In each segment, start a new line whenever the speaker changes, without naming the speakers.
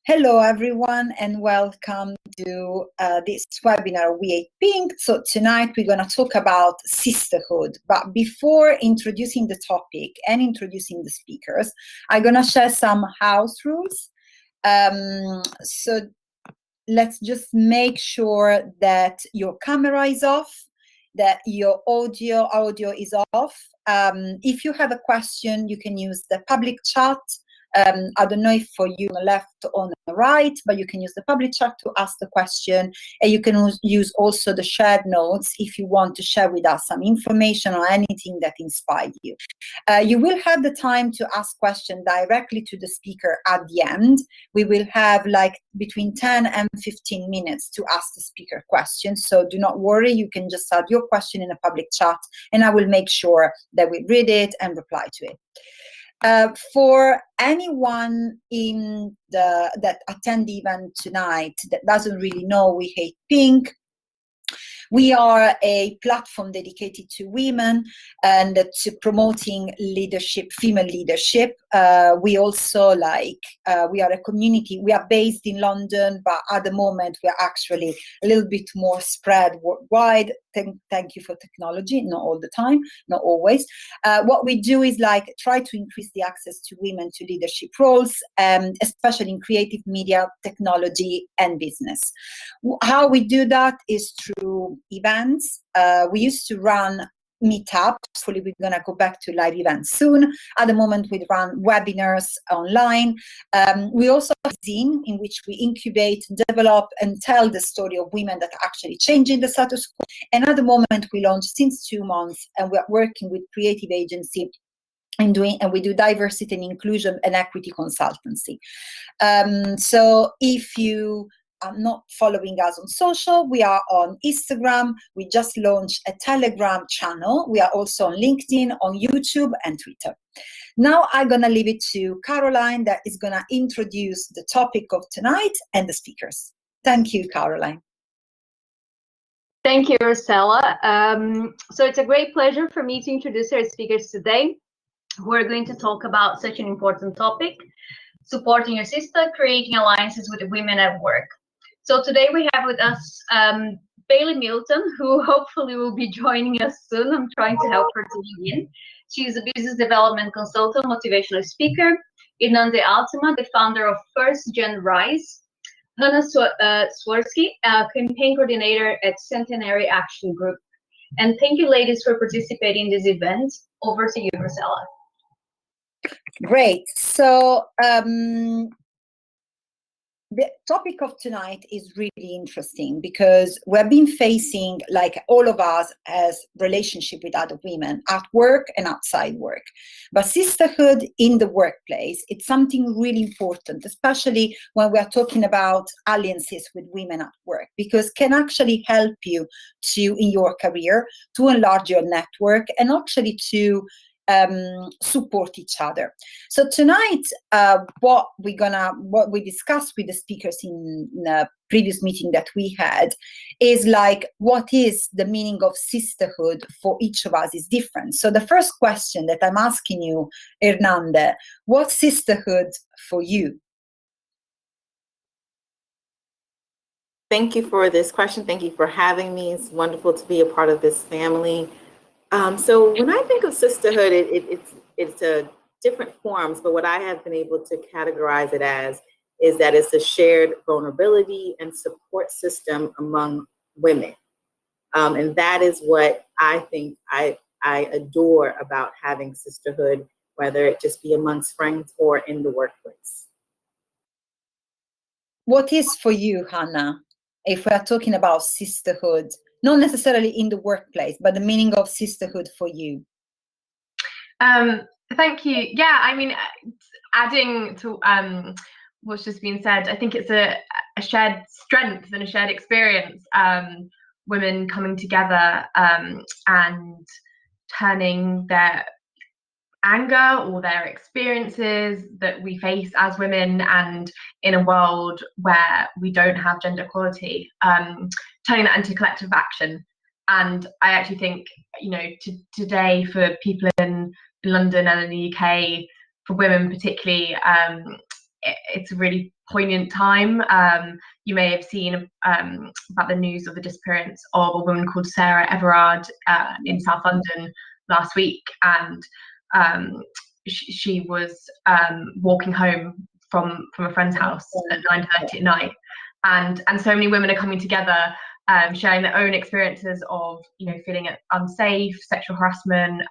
Hello everyone and welcome to this webinar We Hate Pink. So tonight we're going to talk about sisterhood, but before introducing the topic and introducing the speakers, I'm going to share some house rules. So let's just make sure that your camera is off, that your audio is off. If you have a question, you can use the public chat. I don't know if for you on the left or on the right, but you can use the public chat to ask the question, and you can use also the shared notes if you want to share with us some information or anything that inspired you. You will have the time to ask questions directly to the speaker at the end. We will have like between 10 and 15 minutes to ask the speaker questions, so do not worry, you can just add your question in a public chat and I will make sure that we read it and reply to it. For anyone that attend the event tonight that doesn't really know We Hate Pink, we are a platform dedicated to women and to promoting leadership, female leadership. We also we are a community. We are based in London, but at the moment we are actually a little bit more spread worldwide. Thank you for technology, not all the time, not always. What we do is try to increase the access to women to leadership roles, especially in creative media, technology, and business. How we do that is through events. We used to run meetups. Hopefully we're going to go back to live events soon. At the moment we run webinars online. We also have a zine in which we incubate, develop and tell the story of women that are actually changing the status quo. And at the moment we launched since 2 months, and we're working with creative agency and we do diversity and inclusion and equity consultancy. So if you are not following us on social, we are on Instagram. We just launched a Telegram channel. We are also on LinkedIn, on YouTube and Twitter. Now I'm going to leave it to Caroline that is going to introduce the topic of tonight and the speakers. Thank you, Caroline.
Thank you, Ursula. So it's a great pleasure for me to introduce our speakers today. We're going to talk about such an important topic: supporting your sister, creating alliances with women at work. So today we have with us Bailey Milton, who hopefully will be joining us soon. I'm trying to help her to log in. She's a business development consultant, motivational speaker. Inande Altima, the founder of First Gen Rise. Hannah Swarsky, campaign coordinator at Centenary Action Group. And thank you, ladies, for participating in this event. Over to you, Marcella.
Great. So the topic of tonight is really interesting because we've been facing, like all of us, as relationship with other women at work and outside work. But sisterhood in the workplace, it's something really important, especially when we are talking about alliances with women at work, because can actually help you in your career to enlarge your network and actually to support each other. So tonight, what we discussed with the speakers in the previous meeting that we had is what is the meaning of sisterhood for each of us is different. So the first question that I'm asking you, Hernande, what's sisterhood for you?
Thank you for this question. Thank you for having me. It's wonderful to be a part of this family. So when I think of sisterhood, it's a different forms, but what I have been able to categorize it as is that it's a shared vulnerability and support system among women. And that is what I think I adore about having sisterhood, whether it just be amongst friends or in the workplace.
What is for you, Hannah, if we are talking about sisterhood? Not necessarily in the workplace, but the meaning of sisterhood for you.
Thank you. Yeah, I mean, adding to what's just been said, I think it's a shared strength and a shared experience. Women coming together and turning their anger or their experiences that we face as women, and in a world where we don't have gender equality, turning that into collective action. And I actually think, today for people in London and in the UK, for women particularly, it's a really poignant time. You may have seen about the news of the disappearance of a woman called Sarah Everard in South London last week, and she was walking home from a friend's house at 9:30 at night, and so many women are coming together, sharing their own experiences of, you know, feeling unsafe, sexual harassment,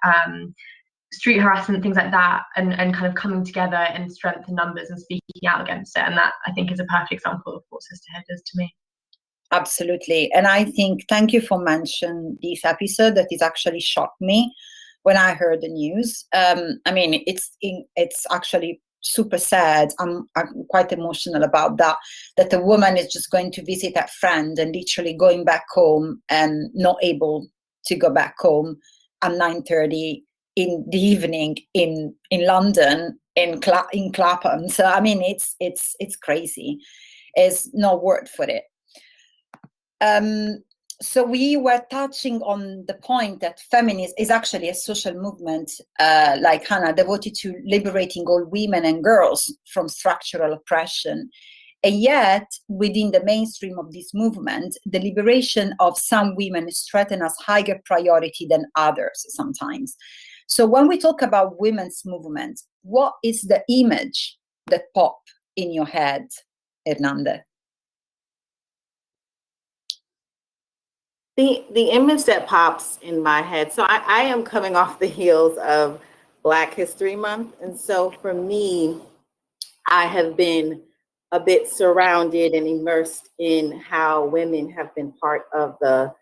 street harassment, things like that, and kind of coming together in strength and numbers and speaking out against it. And that, I think, is a perfect example of what sisterhood is to me.
Absolutely. And I think, thank you for mentioning this episode. That is actually shocked me when I heard the news. I mean, it's actually super sad. I'm quite emotional about that a woman is just going to visit a friend and literally going back home and not able to go back home at 9:30 in the evening in London, in Clapham. So I mean, it's crazy. There's no word for it. So we were touching on the point that feminism is actually a social movement, like Hannah, devoted to liberating all women and girls from structural oppression. And yet, within the mainstream of this movement, the liberation of some women is treated as higher priority than others sometimes. So when we talk about women's movement, what is the image that pops in your head, Hernande?
The image that pops in my head, so I am coming off the heels of Black History Month. And so for me, I have been a bit surrounded and immersed in how women have been part of the,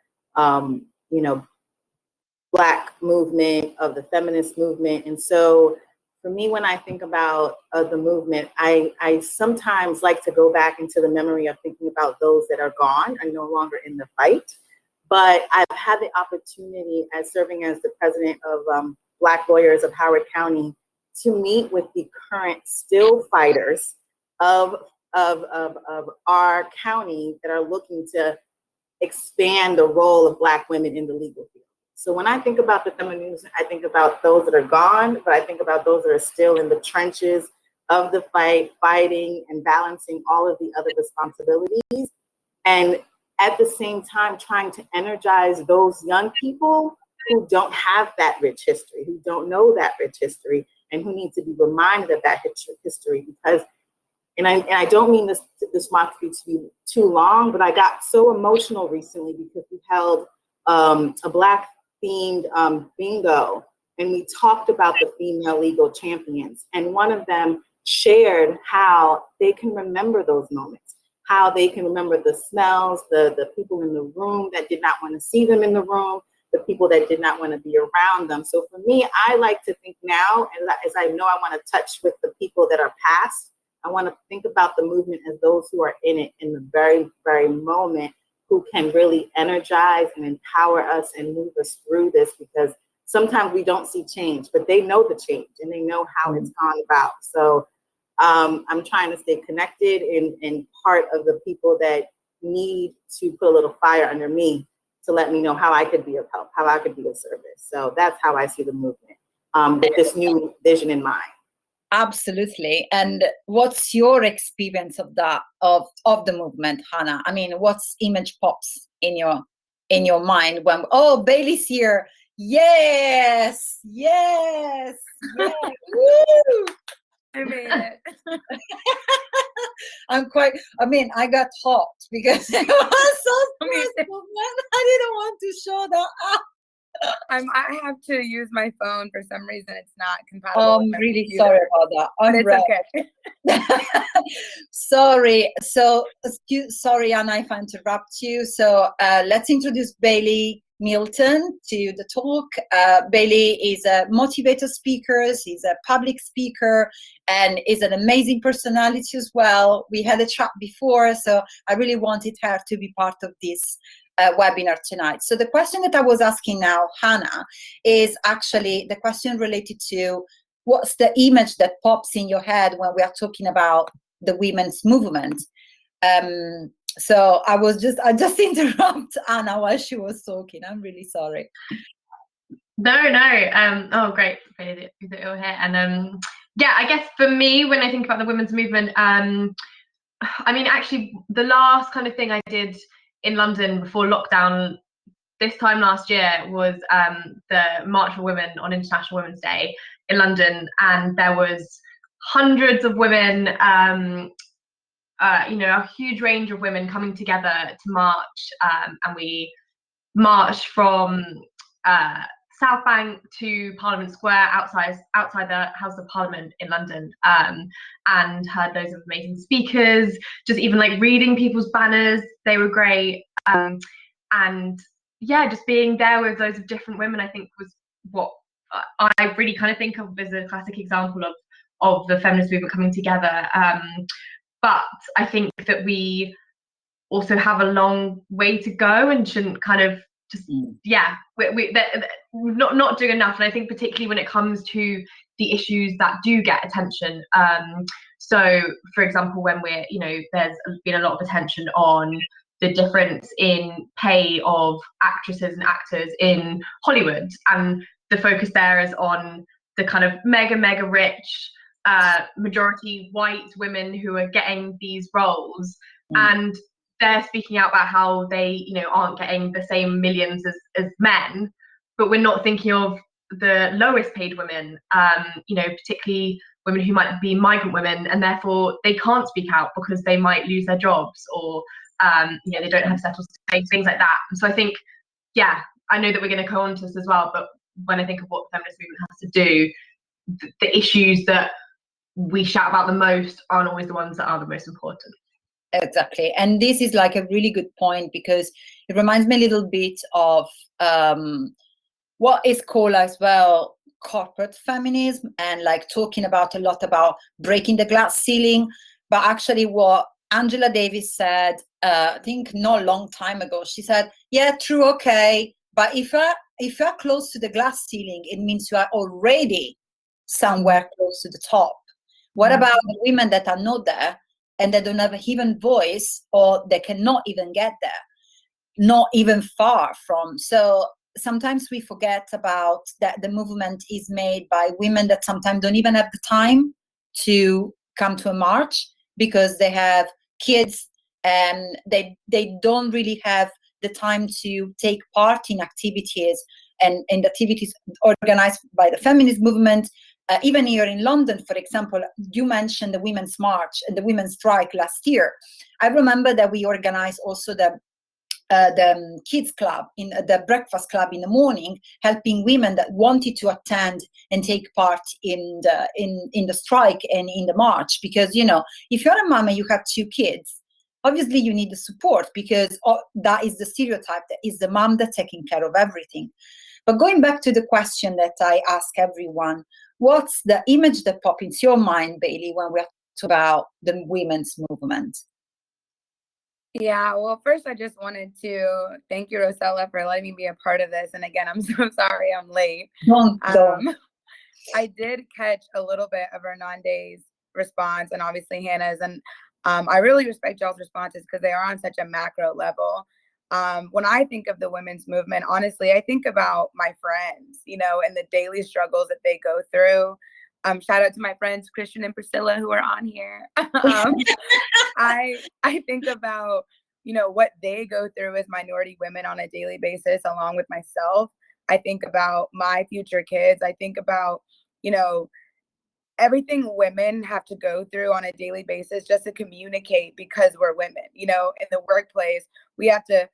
Black movement, of the feminist movement. And so for me, when I think about the movement, I sometimes like to go back into the memory of thinking about those that are gone and no longer in the fight. But I've had the opportunity, as serving as the president of Black Lawyers of Howard County, to meet with the current still fighters of our county that are looking to expand the role of Black women in the legal field. So when I think about the feminism, I think about those that are gone, but I think about those that are still in the trenches of the fight, fighting and balancing all of the other responsibilities. And at the same time, trying to energize those young people who don't have that rich history, who don't know that rich history, and who need to be reminded of that history. Because, and I don't mean this month to be too long, but I got so emotional recently because we held a Black themed bingo, and we talked about the female legal champions. And one of them shared how they can remember those moments, how they can remember the smells, the people in the room that did not want to see them in the room, the people that did not want to be around them. So for me, I like to think now, as I know I want to touch with the people that are past, I want to think about the movement as those who are in it in the very, very moment, who can really energize and empower us and move us through this, because sometimes we don't see change, but they know the change and they know how it's gone about. So I'm trying to stay connected and part of the people that need to put a little fire under me to let me know how I could be of help, how I could be of service. So that's how I see the movement, with this new vision in mind.
Absolutely. And what's your experience of that, of the movement, Hannah? I mean, what's image pops in your mind when, oh, Bailey's here? Yes, yes, yes. Woo!
I made it.
I got hot because it was so stressful, man. I didn't want to show that up.
I have to use my phone for some reason. It's not compatible.
I'm really
computer.
sorry about that.
But it's okay.
Sorry. So, sorry, Anna, if I interrupt you. So let's introduce Bailey Milton to the talk. Bailey is a motivator speaker. He's a public speaker and is an amazing personality as well. We had a chat before, so I really wanted her to be part of this webinar tonight. So the question that I was asking now, Hannah, is actually the question related to what's the image that pops in your head when we are talking about the women's movement. So I just interrupt Anna while she was talking. I'm really sorry.
No. Oh, great. You're here. And Yeah, I guess for me, when I think about the women's movement, I mean, actually, the last kind of thing I did in London before lockdown this time last year was the March for Women on International Women's Day in London, and there was hundreds of women, you know, a huge range of women coming together to march, and we marched from South Bank to Parliament Square outside the House of Parliament in London, and heard loads of amazing speakers, just even like reading people's banners. They were great. And yeah, just being there with loads of different women, I think was what I really kind of think of as a classic example of the feminist movement coming together. But I think that we also have a long way to go and shouldn't kind of just we're not doing enough. And I think particularly when it comes to the issues that do get attention, so for example, when we're, you know, there's been a lot of attention on the difference in pay of actresses and actors in Hollywood, and the focus there is on the kind of mega rich majority white women who are getting these roles, and they're speaking out about how they, you know, aren't getting the same millions as men, but we're not thinking of the lowest paid women, you know, particularly women who might be migrant women, and therefore they can't speak out because they might lose their jobs, or you know, they don't have settled status, things like that. And so I think, yeah, I know that we're going to go on to this as well, but when I think of what the feminist movement has to do, the issues that we shout about the most aren't always the ones that are the most important.
Exactly. And this is like a really good point, because it reminds me a little bit of what is called as well corporate feminism, and like talking about a lot about breaking the glass ceiling. But actually what Angela Davis said, I think not a long time ago, she said, yeah, true, okay, but if you're close to the glass ceiling, it means you are already somewhere close to the top. What about the women that are not there, and they don't have a even voice, or they cannot even get there, not even far from? So sometimes we forget about that the movement is made by women that sometimes don't even have the time to come to a march because they have kids, and they don't really have the time to take part in activities and activities organized by the feminist movement. Even here in London, for example, you mentioned the Women's March and the Women's Strike last year. I remember that we organized also the kids club, in the breakfast club in the morning, helping women that wanted to attend and take part in the strike and in the march. Because, you know, if you're a mom and you have 2 kids, obviously you need the support, because that is the stereotype, that is the mom that's taking care of everything. But going back to the question that I ask everyone, what's the image that pops into your mind, Bailey, when we talk about the women's movement?
Yeah, well, first I just wanted to thank you, Rosella, for letting me be a part of this. And again, I'm so sorry I'm late.
Don't.
I did catch a little bit of Hernande's response, and obviously Hannah's, and I really respect y'all's responses because they are on such a macro level. When I think of the women's movement, honestly, I think about my friends, you know, and the daily struggles that they go through. Shout out to my friends Christian and Priscilla who are on here. I think about, you know, what they go through as minority women on a daily basis, along with myself. I think about my future kids. I think about, you know, everything women have to go through on a daily basis just to communicate, because we're women. You know, in the workplace, we have to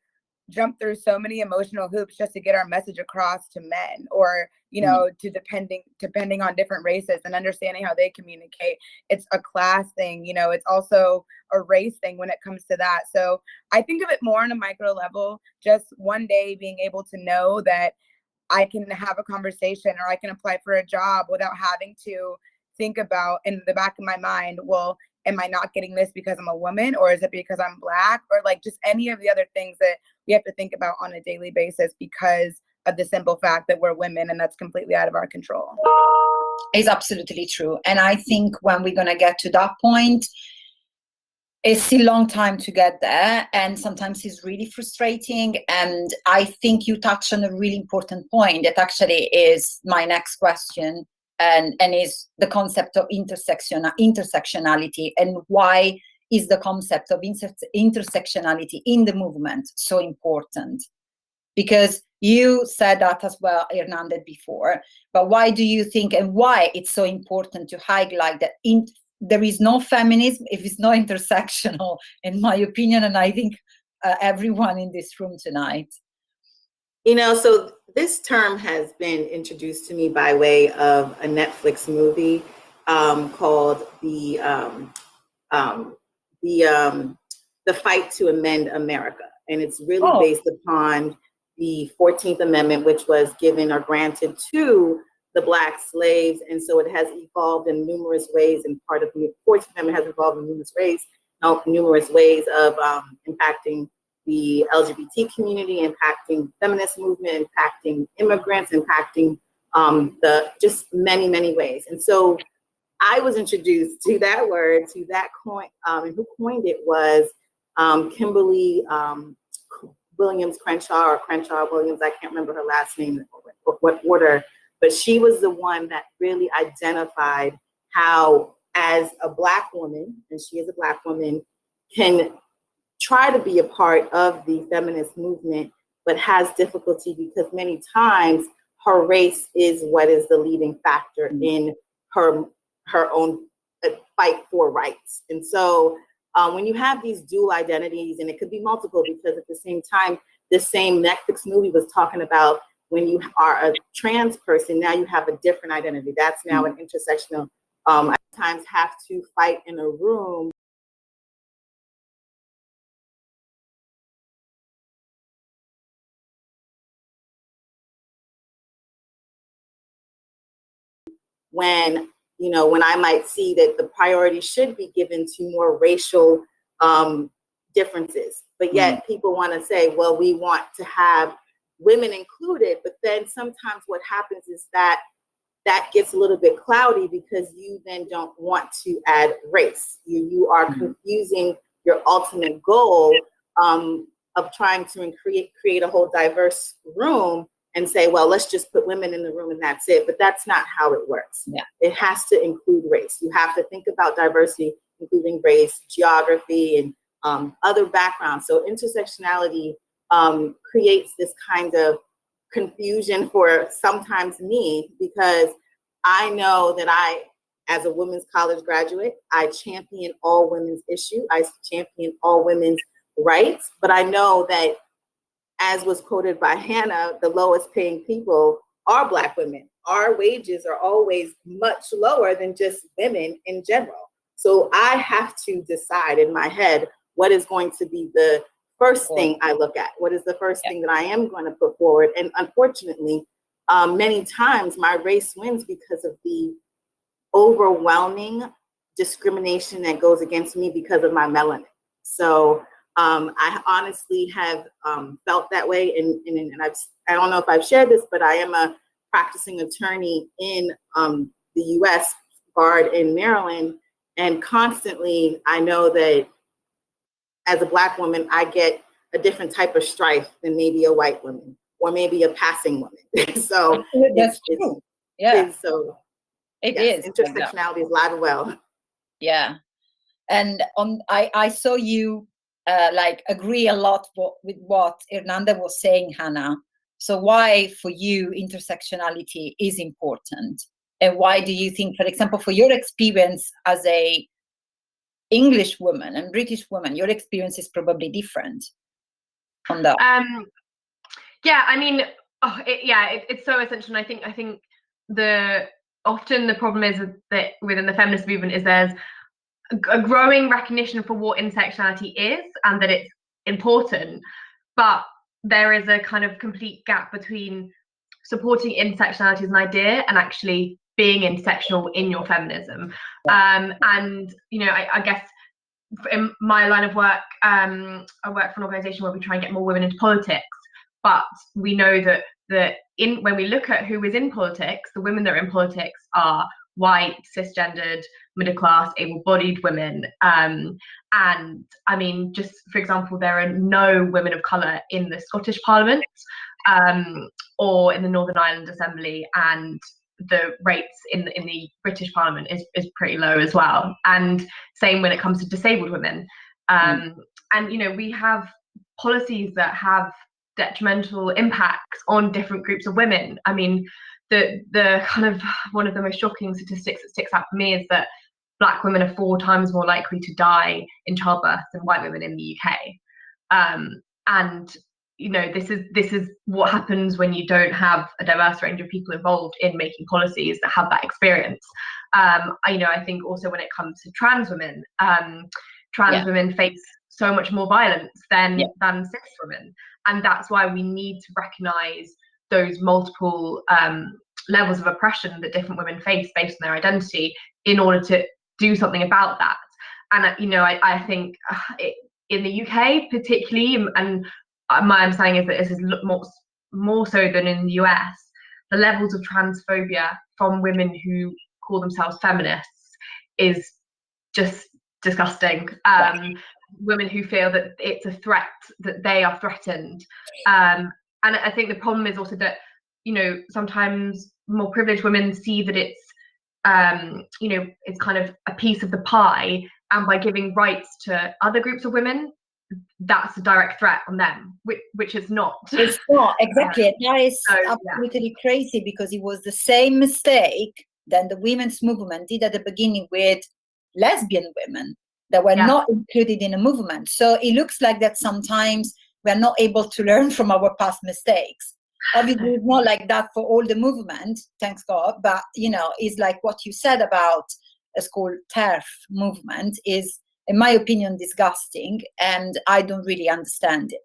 jump through so many emotional hoops just to get our message across to men, or, you know, to depending on different races and understanding how they communicate. It's a class thing, you know, it's also a race thing when it comes to that. So I think of it more on a micro level, just one day being able to know that I can have a conversation or I can apply for a job without having to think about in the back of my mind, well, am I not getting this because I'm a woman, or is it because I'm Black, or like just any of the other things that we have to think about on a daily basis because of the simple fact that we're women, and that's completely out of our control.
It's absolutely true. And I think when we're going to get to that point, it's still a long time to get there, and sometimes it's really frustrating. And I think you touched on a really important point that actually is my next question. and is the concept of intersectionality, and why is the concept of intersectionality in the movement so important? Because you said that as well, Hernandez, before, but why do you think, and why it's so important to highlight that there is no feminism if it's not intersectional, in my opinion, and I think everyone in this room tonight?
You know, so this term has been introduced to me by way of a Netflix movie called the Fight to Amend America, and it's really based upon the 14th Amendment, which was given or granted to the Black slaves, and so it has evolved in numerous ways. And part of the 14th Amendment has evolved in numerous ways of impacting the LGBT community, impacting feminist movement, impacting immigrants, impacting just many, many ways. And so I was introduced to that word, to that coin, and who coined it was Kimberly Williams Crenshaw, or Crenshaw Williams. I can't remember her last name, what order, but she was the one that really identified how, as a Black woman, and she is a Black woman, can try to be a part of the feminist movement, but has difficulty because many times her race is what is the leading factor in her own fight for rights. And so when you have these dual identities, and it could be multiple, because at the same time, this same Netflix movie was talking about when you are a trans person, now you have a different identity. That's now an intersectional, at times have to fight in a room when, you know, when I might see that the priority should be given to more racial differences, but yet people want to say, well, we want to have women included, but then sometimes what happens is that gets a little bit cloudy because you then don't want to add race. You are confusing your ultimate goal of trying to create a whole diverse room and say, well, let's just put women in the room and that's it. But that's not how it works.
Yeah.
It has to include race. You have to think about diversity, including race, geography, and other backgrounds. So intersectionality creates this kind of confusion for sometimes me, because I know that as a women's college graduate, I champion all women's issues. I champion all women's rights. But I know that, as was quoted by Hannah, the lowest paying people are Black women. Our wages are always much lower than just women in general. So I have to decide in my head what is going to be the first thing I look at. What is the first thing that I am going to put forward? And unfortunately, many times my race wins because of the overwhelming discrimination that goes against me because of my melanin. So I honestly have felt that way, and I don't know if I've shared this, but I am a practicing attorney in the U.S., barred in Maryland, and constantly I know that as a Black woman, I get a different type of strife than maybe a white woman or maybe a passing woman. So
that's true. Yeah.
So
it
yes,
is.
intersectionality is alive and well.
Yeah. And I saw you agree a lot with what Hernandez was saying, Hannah. So why for you intersectionality is important, and why do you think, for example, for your experience as a English woman and British woman, your experience is probably different on that?
Yeah, I mean, it's so essential. And I think often the problem is that within the feminist movement is there's a growing recognition for what intersectionality is and that it's important, but there is a kind of complete gap between supporting intersectionality as an idea and actually being intersectional in your feminism. And you know, I guess in my line of work, I work for an organization where we try and get more women into politics, but we know that when we look at who is in politics, the women that are in politics are white, cisgendered, middle class, able-bodied women. And I mean, just for example, there are no women of colour in the Scottish Parliament or in the Northern Ireland Assembly, and the rates in the British Parliament is pretty low as well. And same when it comes to disabled women. And we have policies that have detrimental impacts on different groups of women. I mean, the kind of one of the most shocking statistics that sticks out for me is that Black women are 4 times more likely to die in childbirth than white women in the UK. And this is what happens when you don't have a diverse range of people involved in making policies that have that experience. I think also when it comes to trans women, women face so much more violence than cis women, and that's why we need to recognise those multiple levels of oppression that different women face based on their identity in order to do something about that. And I think in the UK particularly, and my understanding is that this is more so than in the US, the levels of transphobia from women who call themselves feminists is just disgusting. Women who feel that it's a threat, that they are threatened. And I think the problem is also that, sometimes more privileged women see that it's, it's kind of a piece of the pie. And by giving rights to other groups of women, that's a direct threat on them, which it's not.
It's not, exactly. That is absolutely crazy, because it was the same mistake that the women's movement did at the beginning with lesbian women that were not included in a movement. So it looks like that sometimes we're not able to learn from our past mistakes. Obviously, it's not like that for all the movement, thanks God, but, it's like what you said about it's called TERF movement is, in my opinion, disgusting, and I don't really understand it.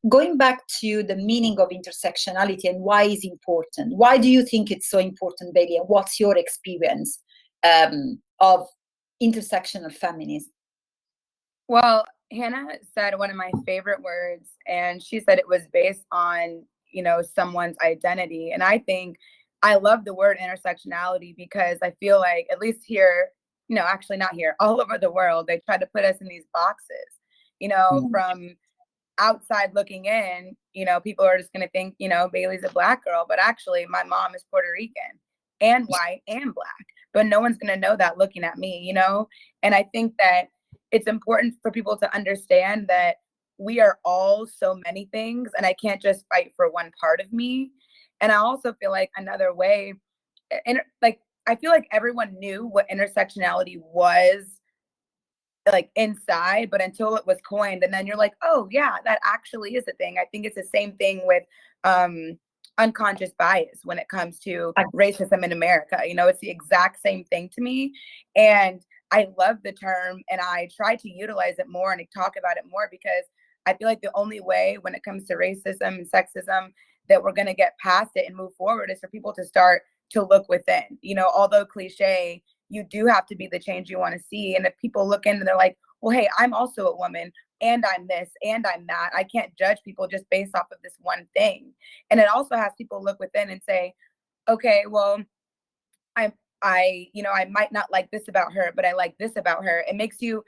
Going back to the meaning of intersectionality and why it's important, why do you think it's so important, Bailey, and what's your experience of intersectional feminism?
Well, Hannah said one of my favorite words, and she said it was based on, someone's identity. And I think I love the word intersectionality, because I feel like, at least here, actually not here, all over the world, they try to put us in these boxes, from outside looking in, people are just going to think, Bailey's a Black girl, but actually my mom is Puerto Rican and white and Black, but no one's going to know that looking at me, And I think that it's important for people to understand that we are all so many things, and I can't just fight for one part of me. And I also feel like another way, and I feel like everyone knew what intersectionality was like inside, but until it was coined, and then you're like, oh yeah, that actually is a thing. I think it's the same thing with unconscious bias when it comes to racism in America. It's the exact same thing to me. And I love the term, and I try to utilize it more and talk about it more, because I feel like the only way when it comes to racism and sexism that we're going to get past it and move forward is for people to start to look within. Although cliche, you do have to be the change you want to see. And if people look in and they're like, well, hey, I'm also a woman, and I'm this, and I'm that. I can't judge people just based off of this one thing. And it also has people look within and say, okay, well, I might not like this about her, but I like this about her. It makes you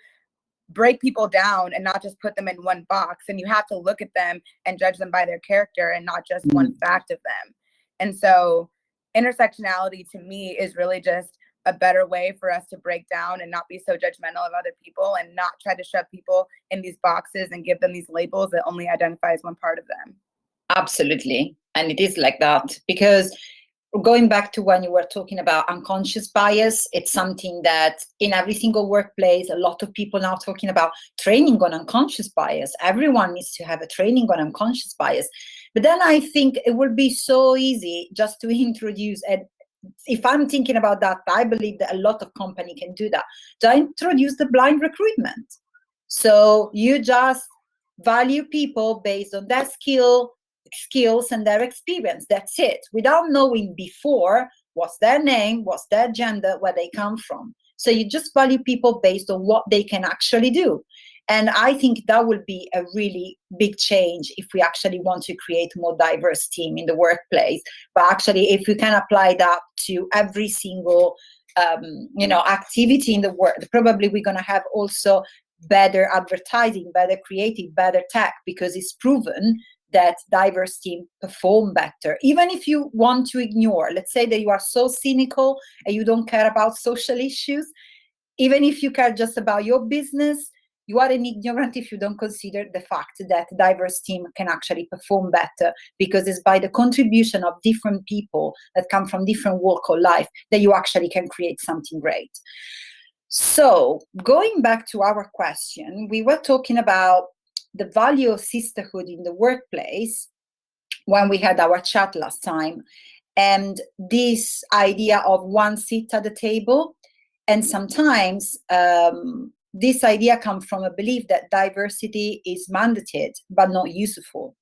break people down and not just put them in one box. And you have to look at them and judge them by their character and not just one fact of them. And so intersectionality to me is really just a better way for us to break down and not be so judgmental of other people, and not try to shove people in these boxes and give them these labels that only identifies one part of them.
Absolutely. And it is like that, because going back to when you were talking about unconscious bias, it's something that in every single workplace, a lot of people now talking about training on unconscious bias. Everyone needs to have a training on unconscious bias. But then I think it would be so easy just to introduce, and if I'm thinking about that, I believe that a lot of companies can do that, to introduce the blind recruitment. So you just value people based on their skills and their experience. That's it, without knowing before what's their name, what's their gender, where they come from. So you just value people based on what they can actually do. And I think that will be a really big change if we actually want to create a more diverse team in the workplace. But actually, if we can apply that to every single activity in the work, probably we're going to have also better advertising, better creative, better tech, because it's proven that diverse teams perform better. Even if you want to ignore, let's say that you are so cynical and you don't care about social issues, even if you care just about your business, you are an ignorant if you don't consider the fact that diverse team can actually perform better, because it's by the contribution of different people that come from different walk of life that you actually can create something great. So going back to our question, we were talking about the value of sisterhood in the workplace when we had our chat last time, and this idea of one seat at the table. And sometimes this idea comes from a belief that diversity is mandated but not useful.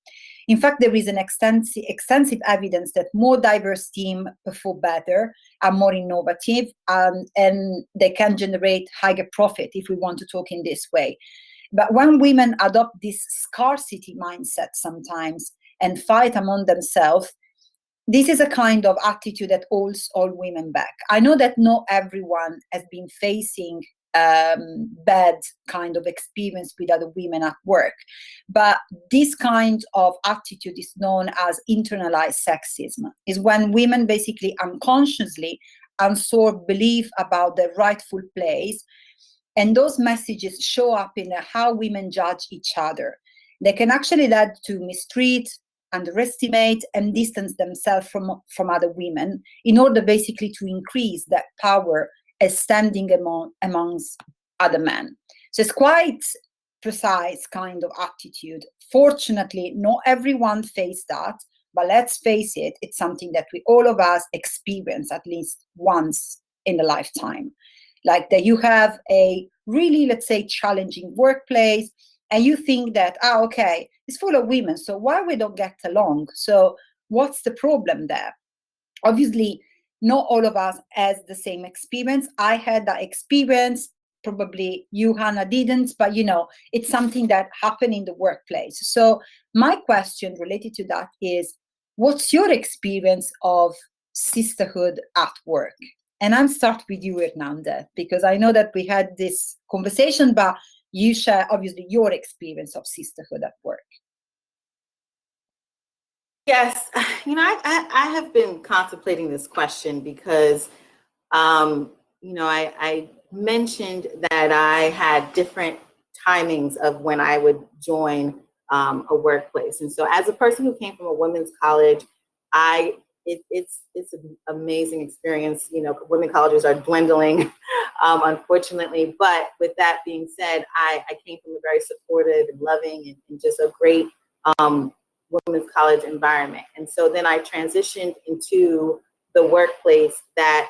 In fact, there is an extensive evidence that more diverse teams perform better, are more innovative, and they can generate higher profit, if we want to talk in this way. But when women adopt this scarcity mindset sometimes and fight among themselves, this is a kind of attitude that holds all women back. I know that not everyone has been facing bad kind of experience with other women at work, but this kind of attitude is known as internalized sexism. Is when women basically unconsciously absorb belief about their rightful place, and those messages show up in how women judge each other. They can actually lead to mistreat, underestimate, and distance themselves from other women in order basically to increase that power as standing amongst other men. So it's quite precise kind of attitude. Fortunately, not everyone faces that, but let's face it, it's something that all of us experience at least once in a lifetime. Like that you have a really, let's say, challenging workplace, and you think that, okay, it's full of women, so why we don't get along? So what's the problem there? Obviously, not all of us has the same experience. I had that experience, probably you, Hannah, didn't, but it's something that happened in the workplace. So my question related to that is, what's your experience of sisterhood at work? And I'll start with you, Hernanda, because I know that we had this conversation, but you share obviously your experience of sisterhood at work.
Yes, I have been contemplating this question because, I mentioned that I had different timings of when I would join a workplace. And so as a person who came from a women's college, it's an amazing experience. Women colleges are dwindling, unfortunately. But with that being said, I came from a very supportive and loving and just a great women's college environment. And so then I transitioned into the workplace that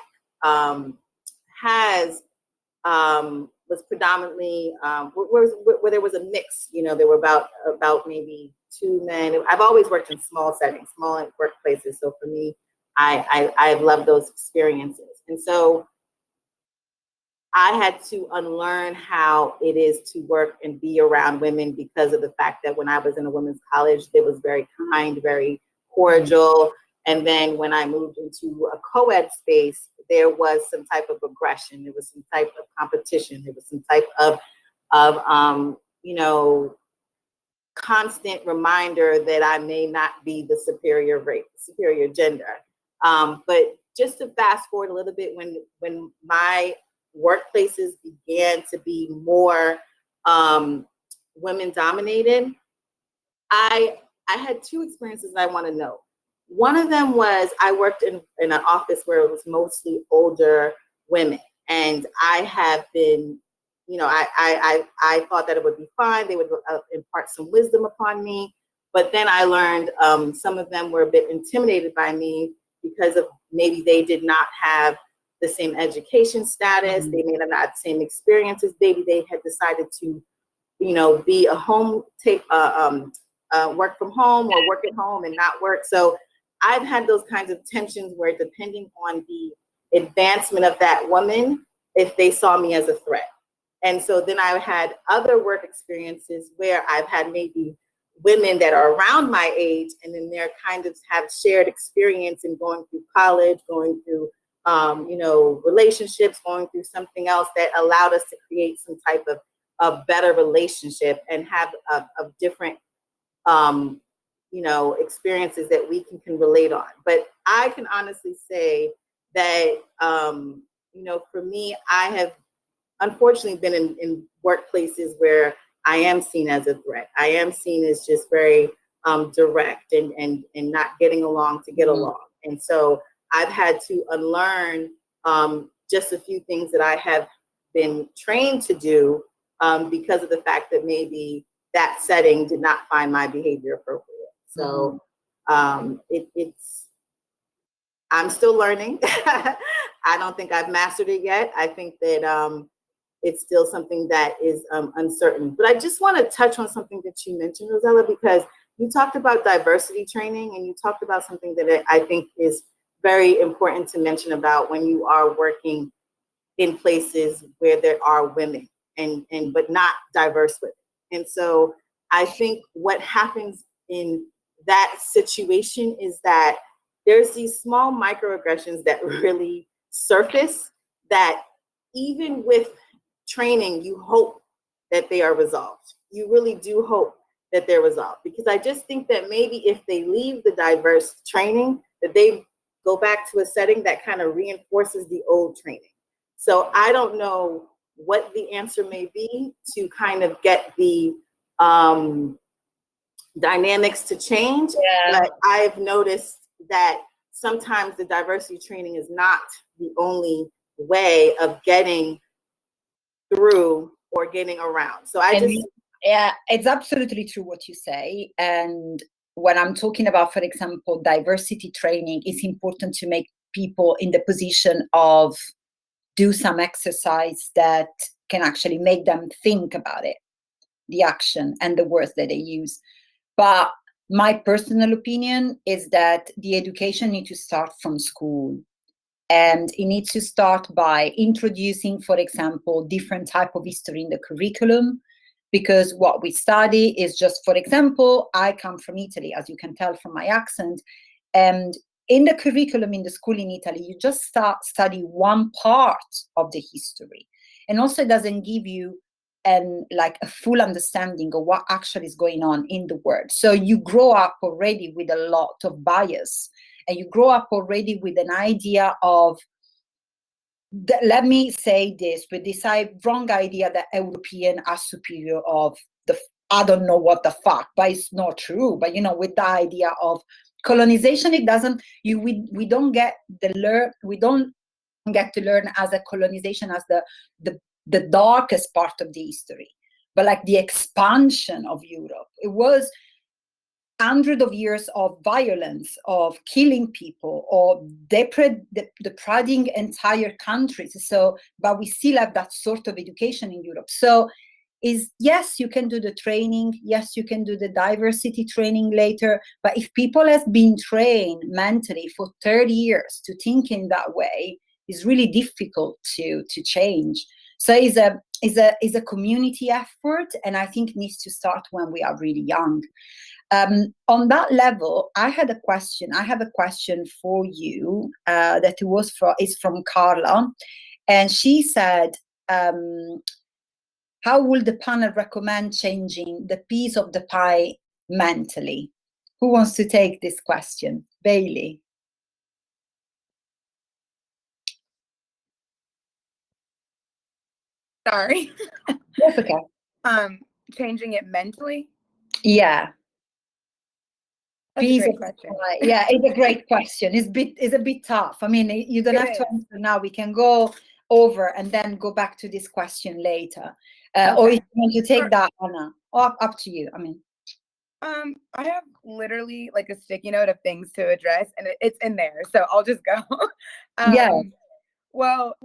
was predominantly where there was a mix. There were about maybe two men. I've always worked in small settings, small workplaces. So for me, I've loved those experiences. And so I had to unlearn how it is to work and be around women, because of the fact that when I was in a women's college, it was very kind, very cordial. And then when I moved into a co-ed space, there was some type of aggression. There was some type of competition. There was some type of constant reminder that I may not be the superior gender. But just to fast forward a little bit, when my workplaces began to be more women dominated, I had two experiences I want to note. One of them was I worked in an office where it was mostly older women, and I have been, I thought that it would be fine. They would impart some wisdom upon me, but then I learned some of them were a bit intimidated by me because of maybe they did not have the same education status. They may have not the same experiences. Maybe they had decided to, be a home, work from home or work at home and not work. So I've had those kinds of tensions where, depending on the advancement of that woman, if they saw me as a threat. And so then I had other work experiences where I've had maybe women that are around my age, and then they're kind of have shared experience in going through college, going through relationships, going through something else that allowed us to create some type of a better relationship and have a different experiences that we can relate on. But I can honestly say that, for me, I have unfortunately been in workplaces where I am seen as a threat. I am seen as just very direct and not getting along to get along. And so I've had to unlearn just a few things that I have been trained to do because of the fact that maybe that setting did not find my behavior appropriate. So it's I'm still learning. I don't think I've mastered it yet. I think that it's still something that is uncertain. But I just want to touch on something that you mentioned, Rosella, because you talked about diversity training, and you talked about something that I think is very important to mention about when you are working in places where there are women but not diverse women. And so I think what happens in that situation is that there's these small microaggressions that really surface that even with training, you hope that they are resolved. You really do hope that they're resolved, because I just think that maybe if they leave the diverse training, that they go back to a setting that kind of reinforces the old training. So I don't know what the answer may be to kind of get the dynamics to change, but I've noticed that sometimes the diversity training is not the only way of getting through or getting around. So
it's absolutely true what you say. And when I'm talking about, for example, diversity training, it's important to make people in the position of do some exercise that can actually make them think about it, the action and the words that they use. But my personal opinion is that the education needs to start from school. And it needs to start by introducing, for example, different type of history in the curriculum, because what we study is just, for example, I come from Italy, as you can tell from my accent, and in the curriculum in the school in Italy, you just study one part of the history. And also it doesn't give you like a full understanding of what actually is going on in the world. So you grow up already with a lot of bias, and you grow up already with an idea of, let me say this, with this wrong idea that European are superior of I don't know what the fuck, but it's not true. But with the idea of colonization, it doesn't. We don't get we don't get to learn as a colonization as the darkest part of the history, but like the expansion of Europe. It was hundreds of years of violence, of killing people, or depriving entire countries. So, but we still have that sort of education in Europe. So, yes, you can do the training. Yes, you can do the diversity training later. But if people have been trained mentally for 30 years to think in that way, it's really difficult to change. So it's a community effort, and I think needs to start when we are really young. On that level, I have a question for you that is from Carla, and she said, how would the panel recommend changing the piece of the pie mentally? Who wants to take this question? Bailey.
Sorry.
That's okay.
Changing it mentally?
Yeah.
That's a great question.
Yeah, it's a great question. It's a bit tough. I mean, you don't have to answer now. We can go over and then go back to this question later. Or if you want to take that, Anna, up to you. I mean,
I have literally like a sticky note of things to address, and it's in there, so I'll just go. Well,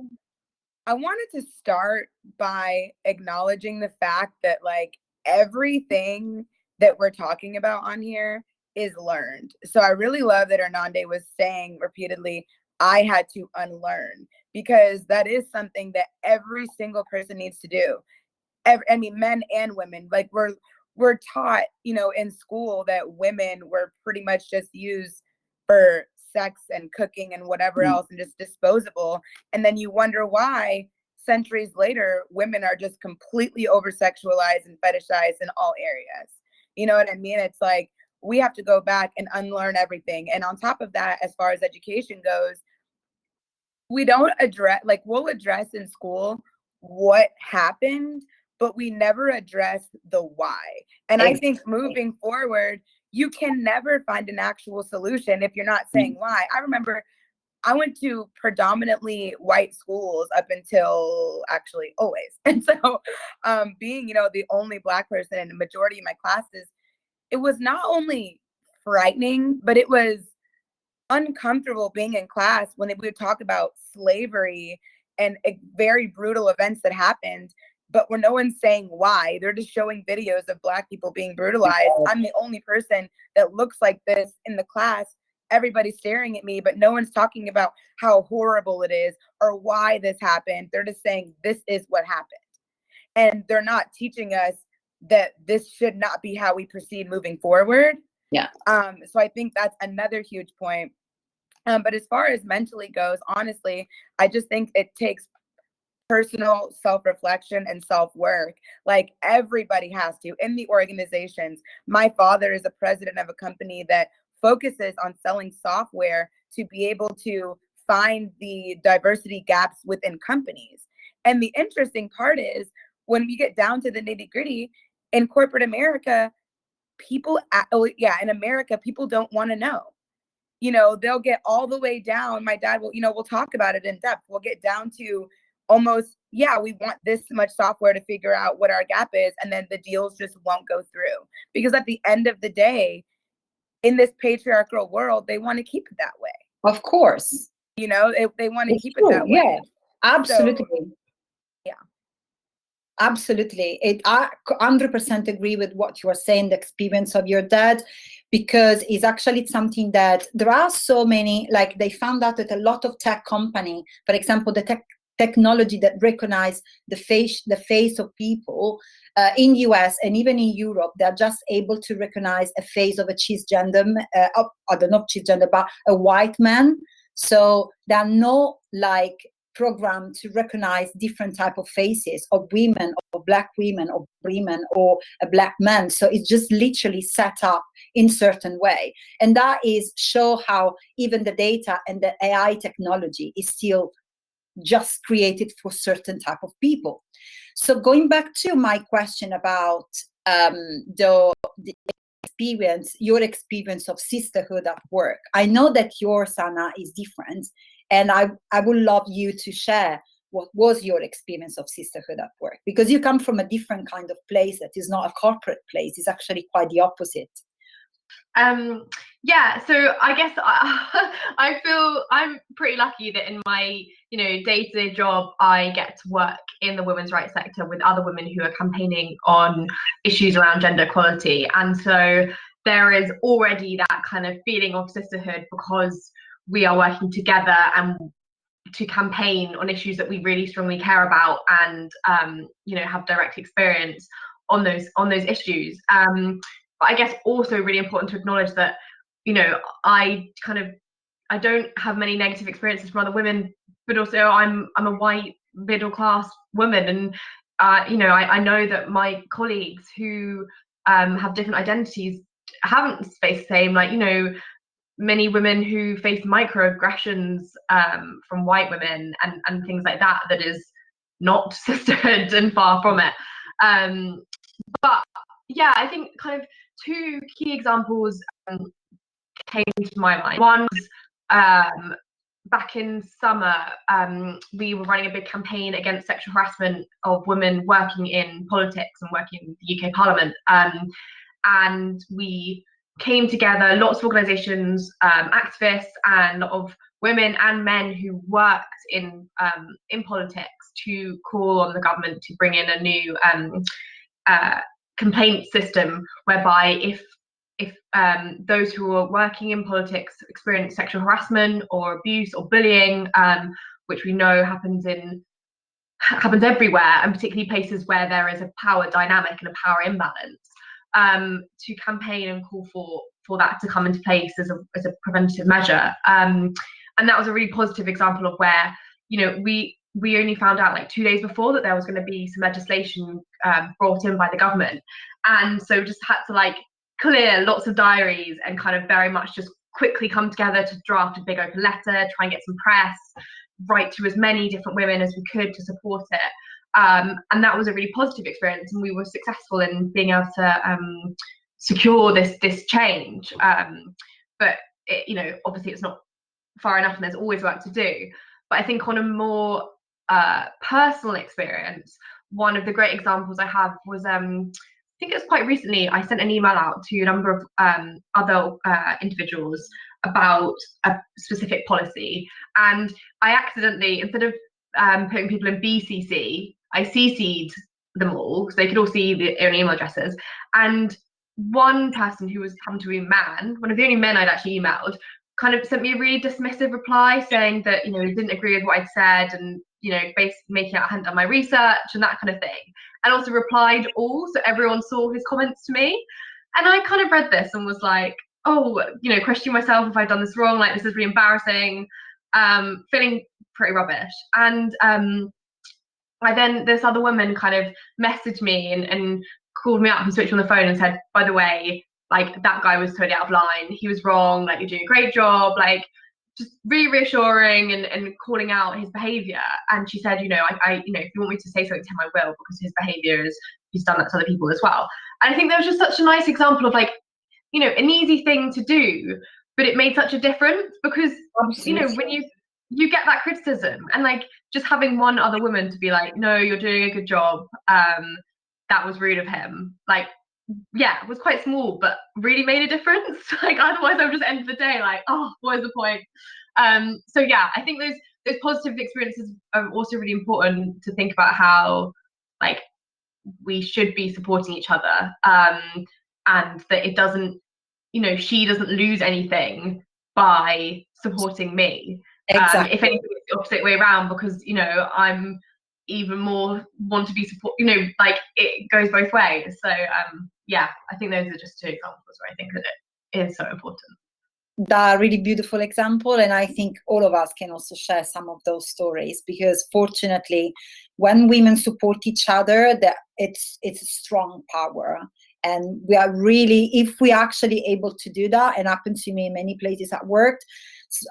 I wanted to start by acknowledging the fact that like everything that we're talking about on here is learned. So I really love that Hernande was saying repeatedly, I had to unlearn, because that is something that every single person needs to do. I mean, men and women, like we're taught, in school that women were pretty much just used for sex and cooking and whatever else, and just disposable. And then you wonder why centuries later, women are just completely over sexualized and fetishized in all areas. You know what I mean? It's like, we have to go back and unlearn everything. And on top of that, as far as education goes, we don't address, like, we'll address in school what happened, but we never address the why. And I think moving forward, you can never find an actual solution if you're not saying why. I remember I went to predominantly white schools up until actually always. And so being, the only Black person in the majority of my classes, it was not only frightening, but it was uncomfortable being in class when we would talk about slavery and very brutal events that happened, but where no one's saying why. They're just showing videos of Black people being brutalized. I'm the only person that looks like this in the class. Everybody's staring at me, but no one's talking about how horrible it is or why this happened. They're just saying this is what happened. And they're not teaching us that this should not be how we proceed moving forward.
Yeah.
So I think that's another huge point. But as far as mentally goes, honestly, I just think it takes personal self-reflection and self-work. Like, everybody has to in the organizations. My father is a president of a company that focuses on selling software to be able to find the diversity gaps within companies. And the interesting part is, when we get down to the nitty-gritty, in corporate America, in America, people don't want to know. They'll get all the way down. My dad will, we'll talk about it in depth. We'll get down to almost, we want this much software to figure out what our gap is. And then the deals just won't go through. Because at the end of the day, in this patriarchal world, they want to keep it that way.
Of course.
They want to keep it that way.
Yeah, absolutely.
So, yeah.
Absolutely. I 100% agree with what you are saying, the experience of your dad, because it's actually something that there are so many, like, they found out that a lot of tech company, for example, the technology that recognize the face of people in US and even in Europe, they're just able to recognize a face of a cisgender, not cisgender, but a white man. So there are no program to recognize different type of faces of women, of Black women, of women, or a Black man. So it's just literally set up in certain way. And that is show how even the data and the AI technology is still just created for certain type of people. So going back to my question about the experience, your experience of sisterhood at work. I know that yours, Anna, is different. And I would love you to share what was your experience of sisterhood at work, because you come from a different kind of place that is not a corporate place. It's actually quite the opposite.
So I guess I feel I'm pretty lucky that in my day-to-day job I get to work in the women's rights sector with other women who are campaigning on issues around gender equality, and so there is already that kind of feeling of sisterhood because we are working together and to campaign on issues that we really strongly care about and have direct experience on those issues. But I guess also really important to acknowledge that I don't have many negative experiences from other women, but also I'm a white middle class woman, and I know that my colleagues who have different identities haven't faced the same, many women who face microaggressions from white women and things like that is not sisterhood and far from it. But yeah, I think kind of two key examples came to my mind. One was back in summer, we were running a big campaign against sexual harassment of women working in politics and working in the UK Parliament. And we came together, lots of organisations, activists, and a lot of women and men who worked in politics to call on the government to bring in a new complaint system whereby if those who are working in politics experience sexual harassment or abuse or bullying, which we know happens everywhere, and particularly places where there is a power dynamic and a power imbalance, to campaign and call for that to come into place as a preventative measure. And that was a really positive example of where we only found out 2 days before that there was going to be some legislation brought in by the government, and so just had to clear, lots of diaries, and kind of very much just quickly come together to draft a big open letter, try and get some press, write to as many different women as we could to support it. And that was a really positive experience, and we were successful in being able to secure this change. But obviously it's not far enough, and there's always work to do. But I think on a more personal experience, one of the great examples I have was I think it was quite recently. I sent an email out to a number of other individuals about a specific policy, and I accidentally, instead of putting people in BCC, I CC'd them all so they could all see their own email addresses. And one person who was happened to be a man, one of the only men I'd actually emailed, kind of sent me a really dismissive reply saying that, he didn't agree with what I'd said, and, basically making out I hadn't done my research and that kind of thing. And also replied all, so everyone saw his comments to me. And I kind of read this and was like, oh, questioning myself if I'd done this wrong, like, this is really embarrassing, feeling pretty rubbish. And this other woman kind of messaged me and called me up and switched on the phone and said, by the way, like, that guy was totally out of line. He was wrong. Like, you're doing a great job. Like, just really reassuring and calling out his behavior. And she said, if you want me to say something to him, I will, because his behavior is, he's done that to other people as well. And I think that was just such a nice example of, like, an easy thing to do, but it made such a difference, because, when you get that criticism, and, like, just having one other woman to be like, no, you're doing a good job, that was rude of him, like, yeah, it was quite small, but really made a difference. Like, otherwise I would just end the day like, oh, what is the point? So yeah, I think those positive experiences are also really important to think about, how, like, we should be supporting each other, and that it doesn't, she doesn't lose anything by supporting me.
Exactly.
If anything, it's the opposite way around, because I'm even more want to be support, like, it goes both ways. So yeah, I think those are just two examples where I think that it is so important.
That really beautiful example, and I think all of us can also share some of those stories, because fortunately when women support each other, that it's a strong power. And we are really, if we actually able to do that, and happens to me in many places at work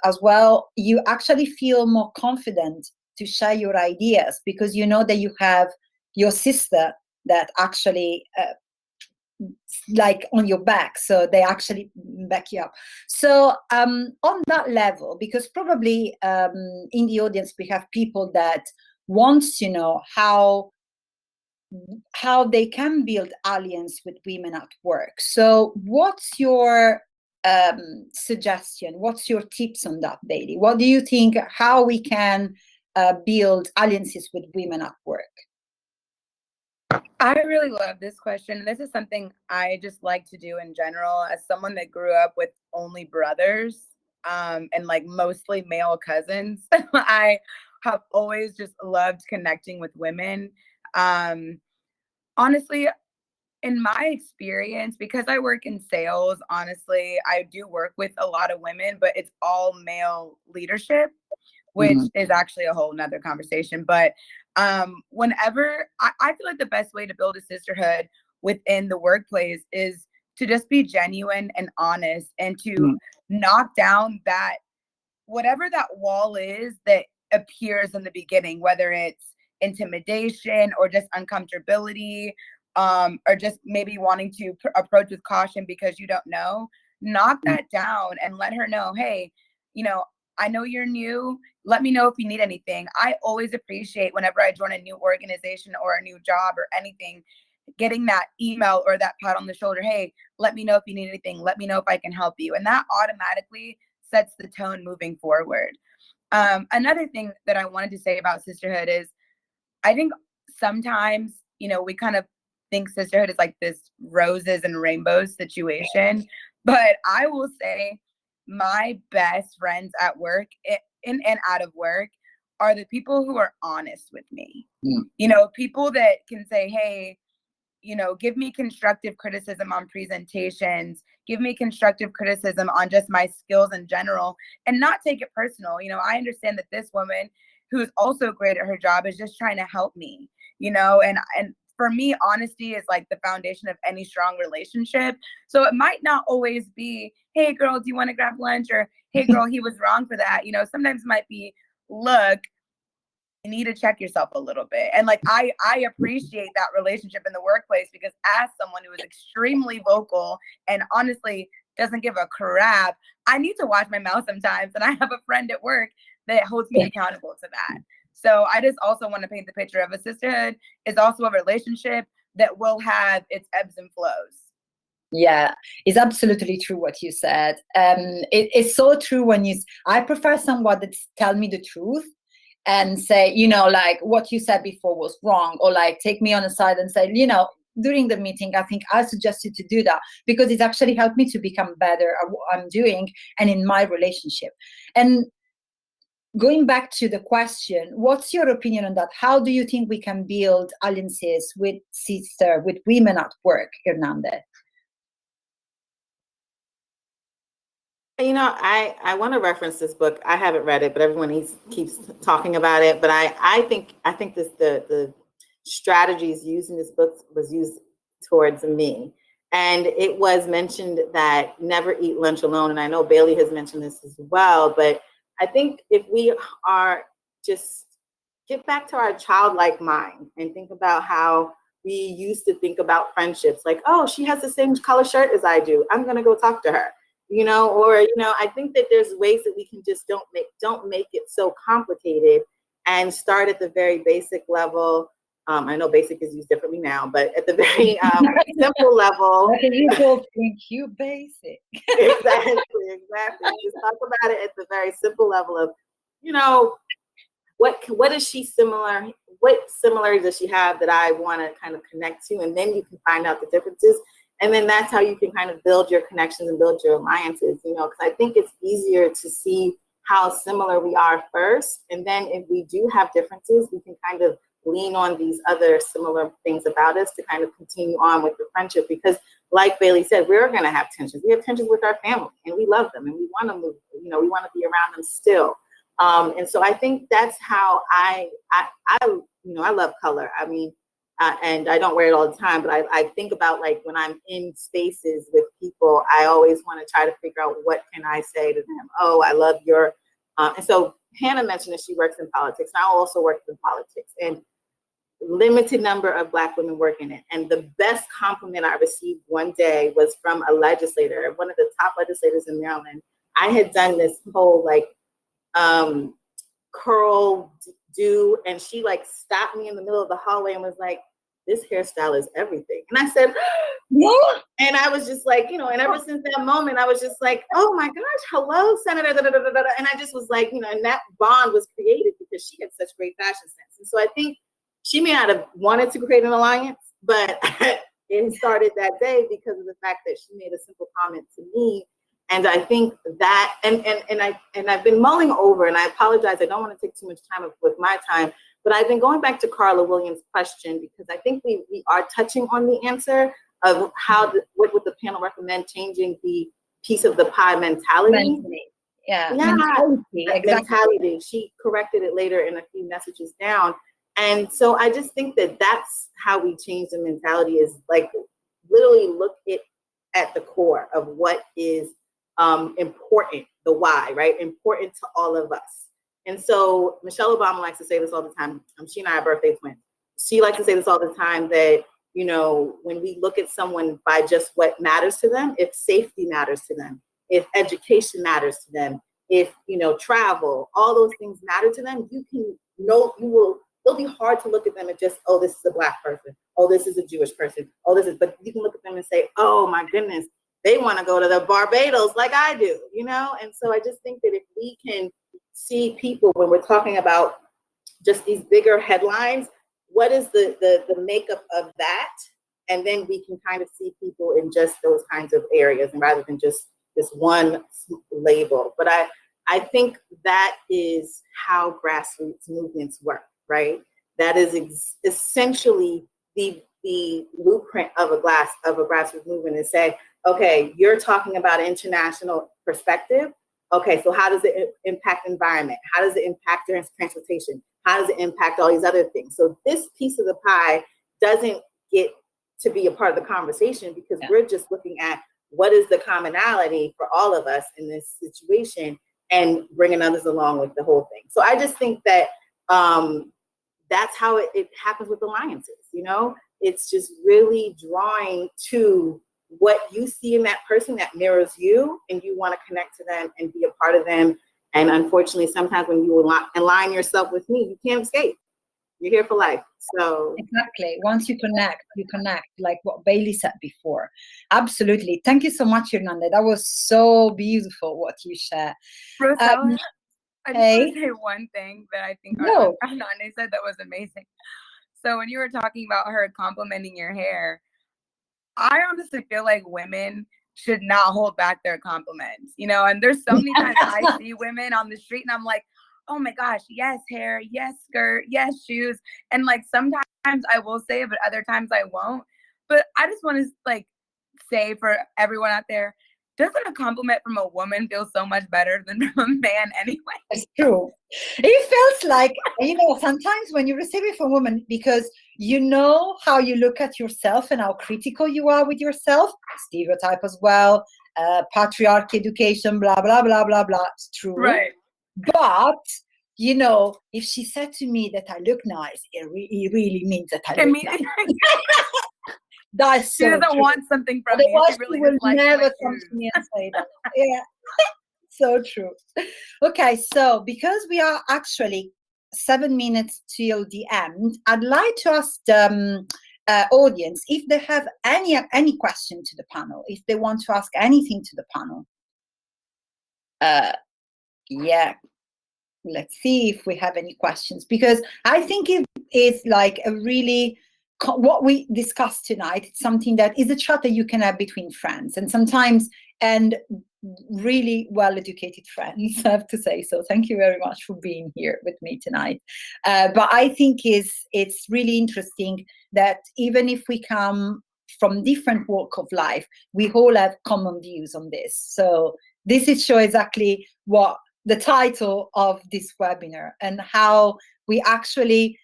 as well, you actually feel more confident to share your ideas, because you know that you have your sister that actually like on your back, so they actually back you up. So on that level, because probably in the audience we have people that want to know how they can build alliance with women at work. So what's your suggestion? What's your tips on that, Bailey? What do you think, how we can build alliances with women at work?
I really love this question. This is something I just like to do in general. As someone that grew up with only brothers and like mostly male cousins, I have always just loved connecting with women. Honestly, in my experience, because I work in sales, honestly, I do work with a lot of women, but it's all male leadership, which is actually a whole nother conversation. But whenever I feel like the best way to build a sisterhood within the workplace is to just be genuine and honest, and to knock down that, whatever that wall is that appears in the beginning, whether it's intimidation or just uncomfortability, or just maybe wanting to approach with caution because you don't know. Knock that down and let her know, hey, I know you're new. Let me know if you need anything. I always appreciate whenever I join a new organization or a new job or anything, getting that email or that pat on the shoulder. Hey, let me know if you need anything. Let me know if I can help you. And that automatically sets the tone moving forward. Another thing that I wanted to say about sisterhood is, I think sometimes, we kind of think sisterhood is like this roses and rainbows situation. But I will say my best friends at work, in and out of work, are the people who are honest with me. People that can say, hey, give me constructive criticism on presentations, give me constructive criticism on just my skills in general, and not take it personal. I understand that this woman who's also great at her job is just trying to help me, and for me, honesty is like the foundation of any strong relationship. So it might not always be, hey girl, do you want to grab lunch? Or hey girl, he was wrong for that. You know, sometimes it might be, look, you need to check yourself a little bit. And like, I appreciate that relationship in the workplace, because as someone who is extremely vocal and honestly doesn't give a crap, I need to watch my mouth sometimes. And I have a friend at work that holds me accountable to that. So I just also want to paint the picture of a sisterhood is also a relationship that will have its ebbs and flows.
Yeah, it's absolutely true what you said. It's so true when I prefer someone that tell me the truth and say, you know, like what you said before was wrong, or like take me on the side and say, you know, during the meeting, I think I suggest you to do that, because it's actually helped me to become better at what I'm doing and in my relationship. And going back to the question, what's your opinion on that? How do you think we can build alliances with women at work, Hernande?
You know, I want to reference this book. I haven't read it, but everyone keeps talking about it. But I think the strategies used in this book was used towards me. And it was mentioned that never eat lunch alone. And I know Bailey has mentioned this as well. But I think if we are just get back to our childlike mind and think about how we used to think about friendships, like, oh, she has the same color shirt as I do, I'm going to go talk to her. You know, or, you know, I think that there's ways that we can just don't make it so complicated and start at the very basic level. I know basic is used differently now, but at the very simple level.
What do you both think? You basic.
Exactly. Just talk about it at the very simple level of, you know, what is she similar? What similarities does she have that I want to kind of connect to? And then you can find out the differences. And then that's how you can kind of build your connections and build your alliances, you know, because I think it's easier to see how similar we are first. And then if we do have differences, we can kind of lean on these other similar things about us to kind of continue on with the friendship. Because like Bailey said, we're going to have tensions. We have tensions with our family and we love them and we want to move, you know, we want to be around them still. And so I think that's how I love color. I mean, and I don't wear it all the time, but I think about like when I'm in spaces with people, I always want to try to figure out what can I say to them. Oh, I love your, and so Hannah mentioned that she works in politics. And I also work in politics, and limited number of Black women work in it. And the best compliment I received one day was from a legislator, one of the top legislators in Maryland. I had done this whole like curl do, and she like stopped me in the middle of the hallway and was like, this hairstyle is everything. And I said, what? And I was just like, you know, and ever since that moment, I was just like, oh my gosh, hello, Senator. Da, da, da, da, da. And I just was like, you know, and that bond was created because she had such great fashion sense. And so I think she may not have wanted to create an alliance, but it started that day because of the fact that she made a simple comment to me. And I think that, and I've been mulling over, and I apologize, I don't want to take too much time with my time, but I've been going back to Carla Williams' question because I think we are touching on the answer of what would the panel recommend changing the piece of the pie mentality. Mentality. Exactly. Mentality. She corrected it later in a few messages down. And so I just think that that's how we change the mentality, is like literally look at the core of what is important, the why, right? Important to all of us. And so Michelle Obama likes to say this all the time. She and I are birthday twins. She likes to say this all the time that, you know, when we look at someone by just what matters to them, if safety matters to them, if education matters to them, if, you know, travel, all those things matter to them, it'll be hard to look at them and just, oh, this is a Black person. Oh, this is a Jewish person. Oh, but you can look at them and say, oh my goodness, they want to go to the Barbados like I do, you know? And so I just think that if we can see people when we're talking about just these bigger headlines, what is the makeup of that? And then we can kind of see people in just those kinds of areas, and rather than just this one label. But I think that is how grassroots movements work, right? That is essentially the blueprint of a grassroots movement, is say, okay, you're talking about an international perspective. Okay, so how does it impact environment? How does it impact transportation? How does it impact all these other things? So this piece of the pie doesn't get to be a part of the conversation, because we're just looking at what is the commonality for all of us in this situation and bringing others along with the whole thing. So I just think that that's how it happens with alliances. You know, it's just really drawing to what you see in that person that mirrors you, and you want to connect to them and be a part of them. And unfortunately, sometimes when you align yourself with me, you can't escape. You're here for life. So
exactly. Once you connect, like what Bailey said before. Absolutely. Thank you so much, Hernanda. That was so beautiful what you shared.
Rosella, I just
hey.
want to say one thing that I think Hernanda said that was amazing. So when you were talking about her complimenting your hair, I honestly feel like women should not hold back their compliments, you know, and there's so many times I see women on the street and I'm like, oh my gosh, yes, hair, yes, skirt, yes, shoes. And like sometimes I will say it, but other times I won't. But I just want to like say for everyone out there, doesn't a compliment from a woman feel so much better than from a man anyway?
It's true. It feels like, you know, sometimes when you receive it from a woman, because you know how you look at yourself and how critical you are with yourself, stereotype as well, patriarchy, education, blah, blah, blah, blah, blah. It's true.
Right.
But, you know, if she said to me that I look nice, it really means that I look nice. That's
she
so
doesn't
true.
want something from
Otherwise,
me. She really
will
just likes
never
my
come
shoes.
to me and say that. Yeah, so true. Okay, so because we are actually 7 minutes till the end, I'd like to ask the audience if they have any question to the panel, if they want to ask anything to the panel. Yeah. Let's see if we have any questions, because I think it is like a really, what we discussed tonight, it's something that is a chat that you can have between friends, and sometimes, and really well-educated friends, I have to say. So thank you very much for being here with me tonight. But I think it's really interesting that even if we come from different walk of life, we all have common views on this. So this is show exactly what the title of this webinar, and how we actually,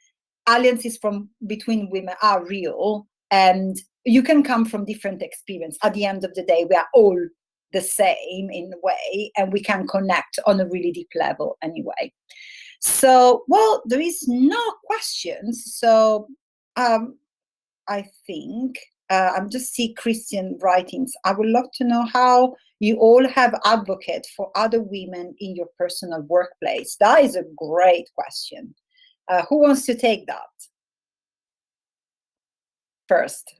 alliances from between women are real, and you can come from different experience. At the end of the day, we are all the same in a way, and we can connect on a really deep level anyway. So, well, there is no questions. So I think I'm just see Christian writings. I would love to know how you all have advocate for other women in your personal workplace. That is a great question. Who wants to take that first?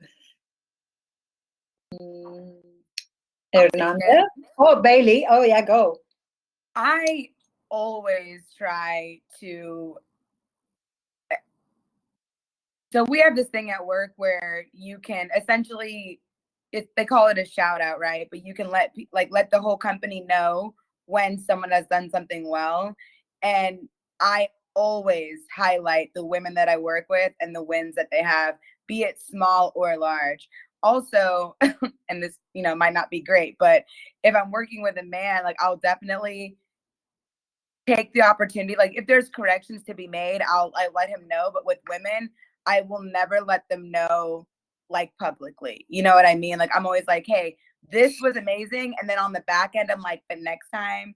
Hernanda? Oh, Bailey. Oh, yeah, go.
I always try to. So we have this thing at work where you can essentially, they call it a shout out, right? But you can let the whole company know when someone has done something well. And I always highlight the women that I work with and the wins that they have, be it small or large. Also, and this, you know, might not be great, but if I'm working with a man, like I'll definitely take the opportunity. Like if there's corrections to be made, I let him know. But with women, I will never let them know like publicly. You know what I mean? Like I'm always like, hey, this was amazing. And then on the back end, I'm like, but next time,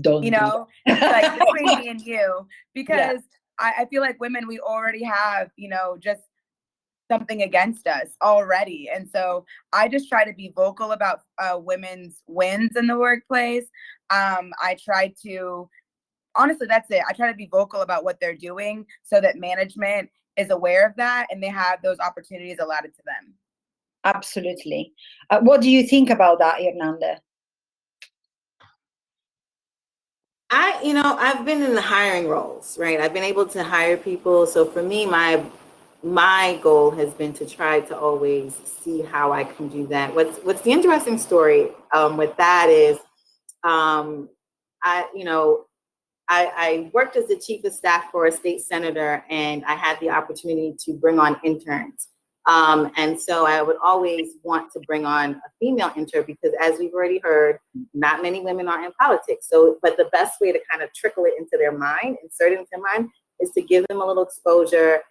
don't,
you know, it's like between me and you, because I feel like women, we already have, you know, just something against us already. And so I just try to be vocal about women's wins in the workplace. I try to, honestly, that's it. I try to be vocal about what they're doing so that management is aware of that and they have those opportunities allotted to them.
Absolutely. What do you think about that, Hernanda?
I've been in the hiring roles, right? I've been able to hire people. So for me, my goal has been to try to always see how I can do that. What's the interesting story with that is, I worked as the chief of staff for a state senator, and I had the opportunity to bring on interns. And so I would always want to bring on a female intern because, as we've already heard, not many women are in politics. So, but the best way to kind of trickle it into their mind, insert it into their mind, is to give them a little exposure,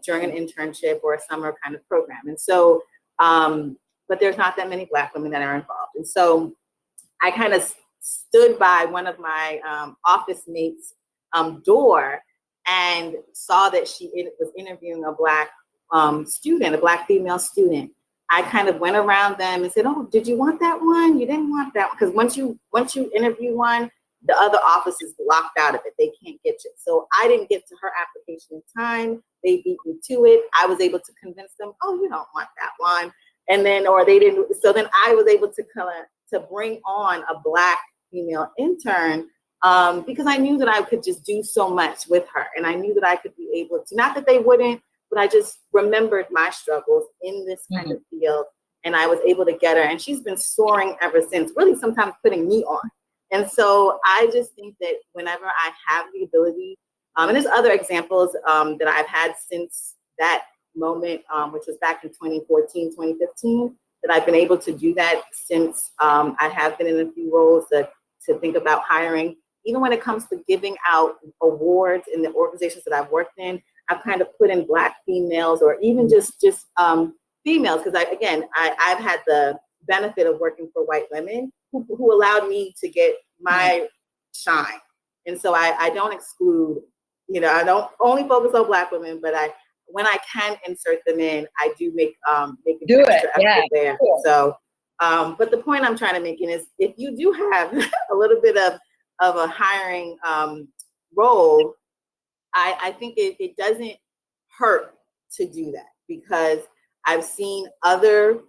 during an internship or a summer kind of program. And so, but there's not that many Black women that are involved. And so I kind of stood by one of my office mates' door and saw that she was interviewing a Black student, a Black female student. I kind of went around them and said, "Oh, did you want that one? You didn't want that one." Because once you interview one, the other office is locked out of it. They can't get you. So I didn't get to her application in time. They beat me to it. I was able to convince them, "Oh, you don't want that one." And then, or they didn't. So then I was able to bring on a Black female intern because I knew that I could just do so much with her. And I knew that I could be able to, not that they wouldn't, but I just remembered my struggles in this kind of field. And I was able to get her. And she's been soaring ever since, really sometimes putting me on. And so I just think that whenever I have the ability, and there's other examples that I've had since that moment, which was back in 2014, 2015, that I've been able to do that since I have been in a few roles to think about hiring. Even when it comes to giving out awards in the organizations that I've worked in, I've kind of put in Black females or even just females, because I've had the benefit of working for white women who allowed me to get my shine. And so I don't exclude, I don't only focus on Black women, but when I can insert them in, I do make an extra effort there. Cool. So, but the point I'm trying to make is if you do have a little bit of a hiring role, I think it doesn't hurt to do that, because I've seen other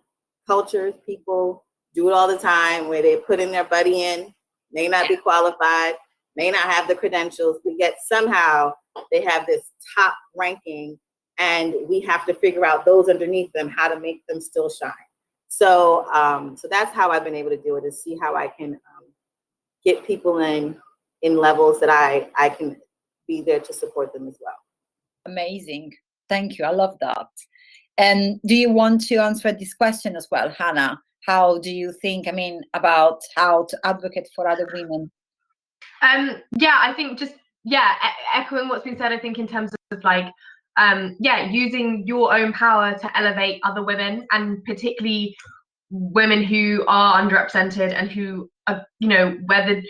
cultures, people do it all the time, where they put in their buddy in, may not be qualified, may not have the credentials, but yet somehow they have this top ranking, and we have to figure out those underneath them, how to make them still shine. So, so that's how I've been able to do it, is see how I can get people in levels that I can be there to support them as well.
Amazing. Thank you. I love that. And do you want to answer this question as well, Hannah? How do you think, about how to advocate for other women?
I think echoing what's been said, I think in terms of using your own power to elevate other women, and particularly women who are underrepresented and who are, where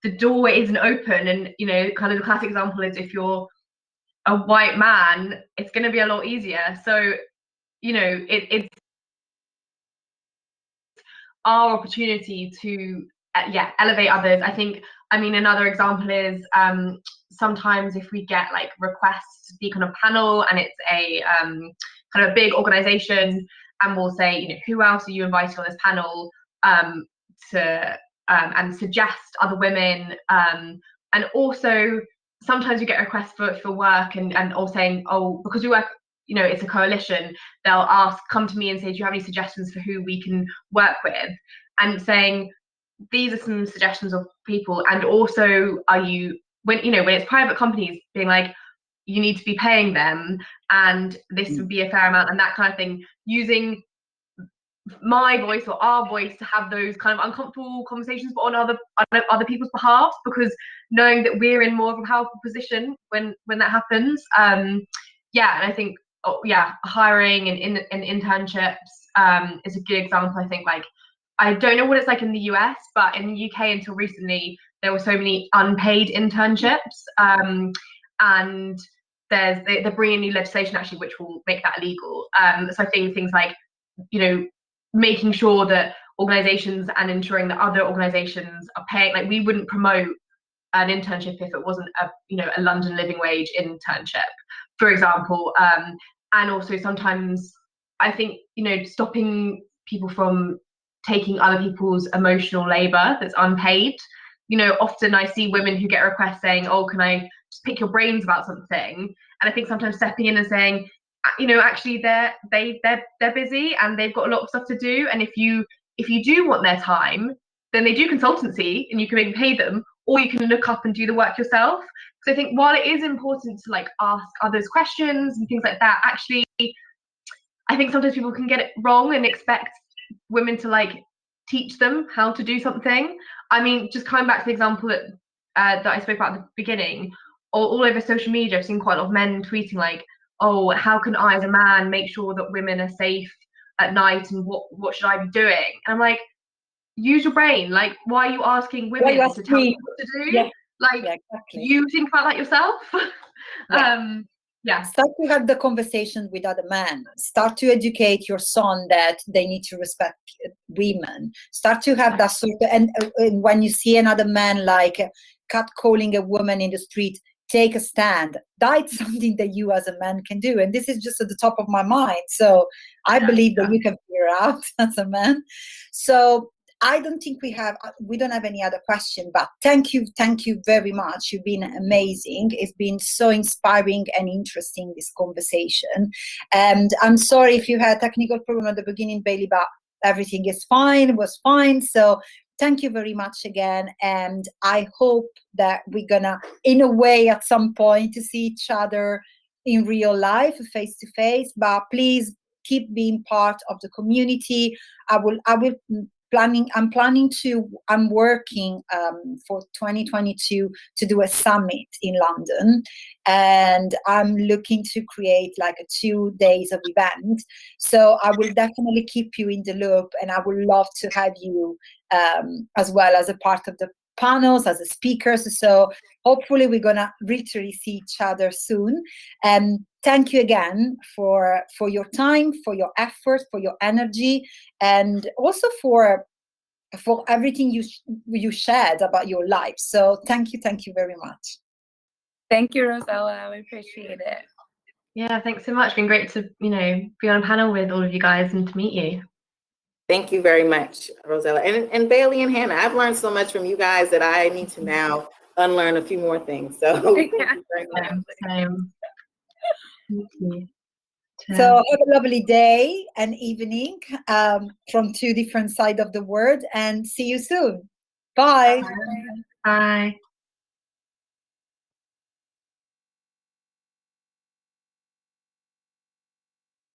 the doorway isn't open. And, kind of the classic example is if you're a white man, it's going to be a lot easier. So, it's our opportunity to elevate others. I think, another example is sometimes if we get requests to speak on a panel, and it's a kind of a big organization, and we'll say, who else are you inviting on this panel, to and suggest other women, and also sometimes you get requests for work, and or saying, oh, because we work, it's a coalition, they'll come to me and say, do you have any suggestions for who we can work with? And saying, these are some suggestions of people. And also, are you, when it's private companies, being like, you need to be paying them, and this would be a fair amount, and that kind of thing, using my voice or our voice to have those kind of uncomfortable conversations, but on other people's behalf, because knowing that we're in more of a powerful position when that happens. And I think hiring and internships is a good example. I think I don't know what it's like in the US, but in the UK until recently there were so many unpaid internships, and they're bringing new legislation actually which will make that illegal. So I think things like making sure that organizations and ensuring that other organizations are paying, we wouldn't promote an internship if it wasn't a London living wage internship, for example. And also sometimes I think stopping people from taking other people's emotional labor that's unpaid. Often I see women who get requests saying, oh, can I just pick your brains about something? And I think sometimes stepping in and saying, actually they're busy and they've got a lot of stuff to do, and if you do want their time, then they do consultancy and you can maybe pay them, or you can look up and do the work yourself. So I think while it is important to ask others questions and things like that, actually I think sometimes people can get it wrong and expect women to teach them how to do something. Just coming back to the example that I spoke about at the beginning, all over social media, I've seen quite a lot of men tweeting oh, how can I as a man make sure that women are safe at night, and what should I be doing? And I'm like, use your brain. Like, why are you asking women to tell you what to do?
Yeah.
Like,
Yeah, exactly.
you think about that yourself.
Yeah. Start to have the conversation with other men. Start to educate your son that they need to respect women. Start to have that sort of, and when you see another man like catcalling a woman in the street, take a stand. That's something that you as a man can do. And this is just at the top of my mind. So I believe that you can figure out as a man. So I don't think we don't have any other question, but thank you very much. You've been amazing. It's been so inspiring and interesting, this conversation. And I'm sorry if you had technical problem at the beginning, Bailey, but everything is fine, was fine. So thank you very much again. And I hope that we're gonna, in a way, at some point, to see each other in real life, face to face, but please keep being part of the community. I'm working for 2022 to do a summit in London, and I'm looking to create like a 2 days of event. So I will definitely keep you in the loop, and I would love to have you as well as a part of the panels, as a speaker. So hopefully we're gonna literally see each other soon. And thank you again for your time, for your effort, for your energy, and also for everything you shared about your life. So thank you very much.
Thank you, Rosella. We appreciate it.
Yeah, thanks so much. It's been great to, be on a panel with all of you guys and to meet you.
Thank you very much, Rosella. And Bailey and Hannah, I've learned so much from you guys that I need to now unlearn a few more things. So thank you very much.
Same. Thank you.
So have a lovely day and evening from 2 different sides of the world, and see you soon. Bye.
Bye.